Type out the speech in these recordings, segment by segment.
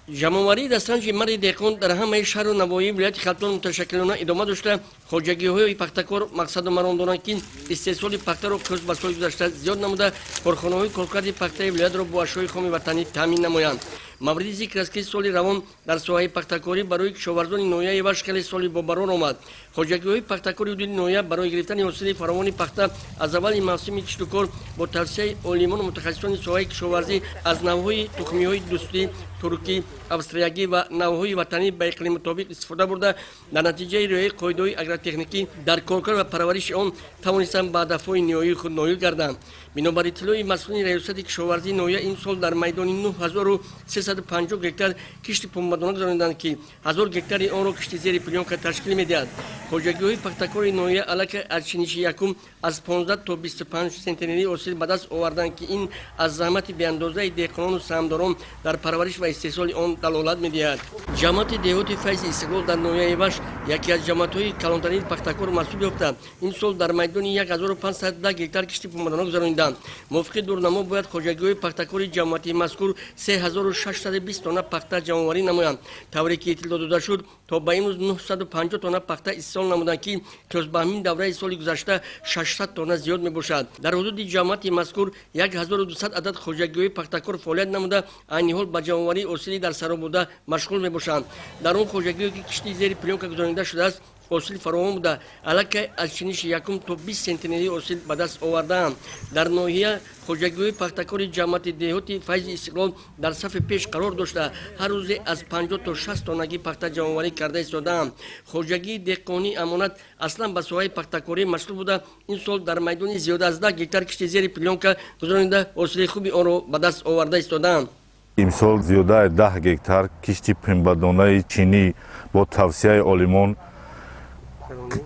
ҷамъоварии дастранҷи марди деҳқон дар ҳамаи шаҳру навоии вилояти халтон муташаккилона идома дошта, хоҷагиҳои пахтакор мақсаду маром доранд ки истеҳсоли пахтаро қиёс ба соли гузашта зиёд намуда корхонаҳои коркарди пахтаи вилоятро бо ашёи хоми ватанӣ таъмин намоянд. мавриди зикр аст ки соли равон дар соҳаи пахтакорӣ барои кишоварзони ноҳияи ваш хеле соли бобарор омад. хоҷагиҳои пахтакори ҳудуди ноҳия барои гирифтани ҳосили фаровони пахта аз аввали мавсими киштукор бо тавсияи олимону мутахассисони соҳаи кишоварзӣ аз навъҳои тухмиҳои дӯстӣ, туркӣ, австриягӣ ва навъҳои ватанӣ ба иқлими мутобиқ истифода бурда, дар натиҷаи риояи қоидаҳои агротехникӣ дар коркар ва парвариши он тавонистанд ба ҳадафҳои ниҳоии худ ноил гарданд. бинобар иттилои масъулини раёсати кишоварзии ноҳия ин сол дар майдони 9350 гектар кишти помадона гузаронданд ки 1000 гектари онро кишти зери плёнка ташкил медиҳад. хоҷагиҳои пахтакори ноҳия аллакай аз чиниши якум аз 15 то 25 сентнери ҳосил ба даст оварданд ки ин аз заҳмати беандозаи деҳқонону саҳмдорон дар парвариш ва истеҳсоли он далолат медиҳад. ҷамъияти деҳоти файзи истиқлол дар ноҳияи ваш яке аз ҷамъиятҳои калонтарини пахтакор маҳсуб ёфта, ин сол дар майдони 1510 гектар кишти помадона гузаронида. мувофиқи дурнамо бояд хоҷагиҳои пахтакори ҷамъияти мазкур 3620 тонна пахта ҷамъоварӣ намоянд, тавре ки иттилоъ дода шуд то ба имрӯз 950 тонна пахта истеҳсол намуданд ки қиёсбаҳмин давраи соли гузашта 600 тонна зиёд мебошад. дар ҳудуди ҷамъияти мазкур 1200 адад хоҷагиҳои пахтакор фаъолият намуда айни ҳол ба ҷамъоварии ҳосилӣ дар саро бурда машғул мебошанд. дар он хоҷагиҳое ки кишти зери плёнка гузаронида шудааст, ҳосил фаровон буда аллакай аз чиниши якум то 20 сентнери ҳосил ба даст овардаанд. дар ноҳия хоҷагиҳои пахтакори ҷамъияти деҳоти файзи истиқлол дар сафи пеш қарор дошта, ҳар рӯзе аз 50 то 60 тоннагӣ пахта ҷамъоварӣ карда истодаанд. хоҷагии деҳқонӣ амонат аслан ба соҳаи пахтакорӣ машғул буда, ин сол дар майдони зиёда аз 10 гектар кишти зери плёнка гузаронида ҳосили хуби онро ба даст оварда истодаанд. имсол зиёдаи 10 гектар кишти пембадонаи чинӣ бо тавсияи олимон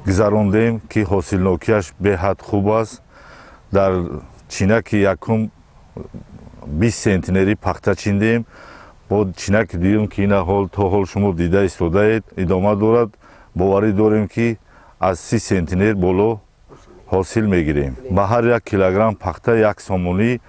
гузарондем ки ҳосилнокиаш беҳад хуб аст. дар чинаки якум 20 сентнери пахта чиндем, бо чинаки дуюм ки ина ҳол то ҳол шумо дида истодаед идома дорад. боварӣ дорем ки аз 30 сентнер боло ҳосил мегирем. ба ҳар 1 килограмм пахта 1 сомонӣ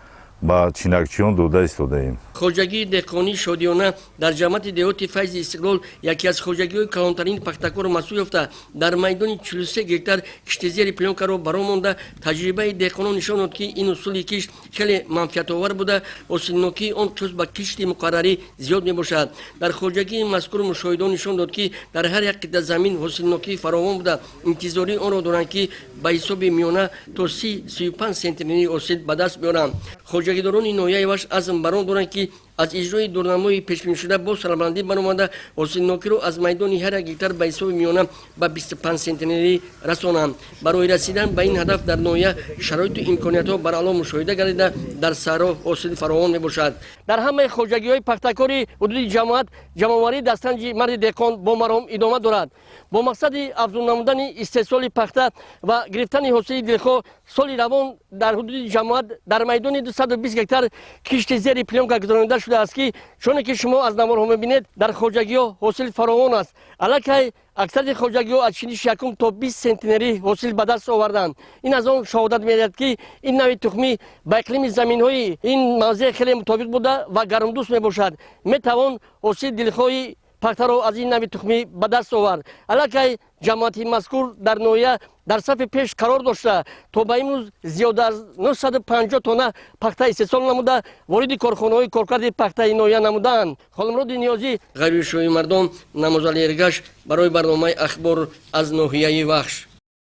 ба чинакчиён дода истодаем. хоҷагии деҳқонӣ шодиёна дар ҷамъияти деҳоти файзи истиқлол яке аз хоҷагиҳои калонтарини пахтакор маҳсуб ёфта, дар майдони 43 гектар кишти зери плёнкаро баро монда, таҷрибаи деҳқонон нишон дод ки ин усули кишт хеле манфиатовар буда, ҳосилнокии он қиёс ба кишти муқаррарӣ зиёд мебошад. дар хоҷагии мазкур мушоҳидон нишон дод ки дар ҳар як қитъа замин ҳосилнокии фаровон буда, интизори онро доранд ки ба ҳисоби миёна то 30-35 сентнери ҳосил ба даст биёранд. хоҷагидорони ноҳияи ваш азм бар он доранд ки аз иҷрои дурнамои пешбинишуда бо салабандӣ баромада ҳосилнокиро аз майдони ҳар як гектар ба ҳисоби миёна ба 25 сентнери расонанд. барои расидан ба ин ҳадаф дар ноҳия шароиту имкониятҳо баръало мушоҳида гардида, дар саҳро ҳосил фаровон мебошад. дар ҳамаи хоҷагиҳои пахтакори ҳудуди ҷамъият ҷамъоварии дастранҷи марди деҳқон бо маром идома дорад. бо мақсади афзун намудани истеҳсоли пахта ва гирифтани ҳосили дилхоҳ, соли равон дар ҳудуди ҷамъият дар майдони 220 гектар кишти зери плёнка гузаронида шудааст ки чуне ки шумо аз наморҳо мебинед, дар хоҷагиҳо ҳосил фаровон аст. аллакай аксари хоҷагиҳо аз чиниши якум то 20 сентнери ҳосил ба даст оварданд. ин аз он шаҳодат медиҳад ки ин навъи тухмӣ ба иқлими заминҳои ин мавзеъ хеле мутобиқ буда ва гармдӯст мебошад. метавон ҳосили дилхоҳи пахтаро аз ин навъи тухмӣ ба даст овард. аллакай ҷамъияти мазкур дар ноҳия дар сафи пеш қарор дошта, то ба имрӯз зиёда аз 950 тонна пахта истеҳсол намуда, вориди корхонаҳои коркарди пахтаи ноҳия намудаанд. холимроди ниёзӣ, ғайрушоҳи мардон, намозали эргаш, барои барномаи ахбор аз ноҳияи вахш.